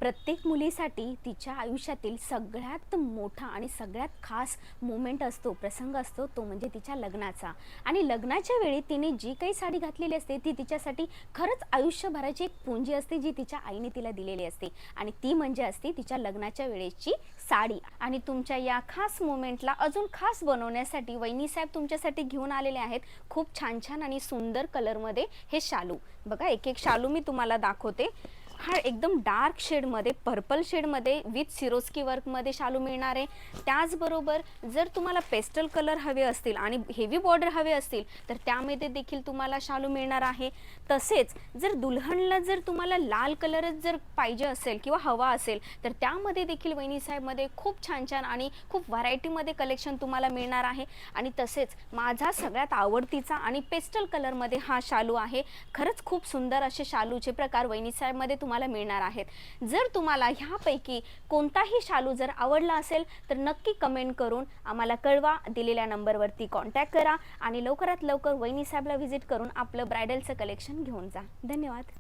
प्रत्येक मुलीसाठी तिच्या आयुष्यातील सगळ्यात मोठा आणि सगळ्यात खास मोमेंट असतो, प्रसंग असतो, तो म्हणजे तिच्या लग्नाचा. आणि लग्नाच्या वेळी तिने जी काही साडी घातलेली असते ती तिच्यासाठी खरंच आयुष्यभराची एक पुंजी असते, जी तिच्या आईने तिला दिलेली असते. आणि ती म्हणजे असते तिच्या लग्नाच्या वेळेची साडी. आणि तुमच्या या खास मोमेंटला अजून खास बनवण्यासाठी वहिनी साहेब तुमच्यासाठी घेऊन आलेले आहेत खूप छान छान आणि सुंदर कलरमध्ये हे शालू. बघा, एक एक शालू मी तुम्हाला दाखवते. हा एकदम डार्क शेडमध्ये, पर्पल शेडमध्ये विथ सिरोस्की वर्कमध्ये शालू मिळणार आहे. त्याचबरोबर जर तुम्हाला पेस्टल कलर हवे असतील आणि हेवी बॉर्डर हवे असतील तर त्यामध्ये देखील तुम्हाला शालू मिळणार आहे. तसेच जर दुल्हनला जर तुम्हाला लाल कलरच जर पाहिजे असेल किंवा हवा असेल तर त्यामध्ये देखील वहिनी साहेबमध्ये खूप छान छान आणि खूप व्हरायटीमध्ये कलेक्शन तुम्हाला मिळणार आहे. आणि तसेच माझा सगळ्यात आवडतीचा आणि पेस्टल कलरमध्ये हा शालू आहे. खरंच खूप सुंदर असे शालूचे प्रकार वहिनी साहेबमध्ये तुम्हाला मिळणार आहेत. जर तुम्हाला ह्यापैकी कोणताही शालू जर आवडला असेल तर नक्की कमेंट करून आम्हाला कळवा. दिलेल्या नंबरवरती कॉन्टॅक्ट करा आणि लवकरात लवकर वहिनी साहेबला व्हिजिट करून आपलं ब्रायडलचं कलेक्शन घेऊन जा. धन्यवाद.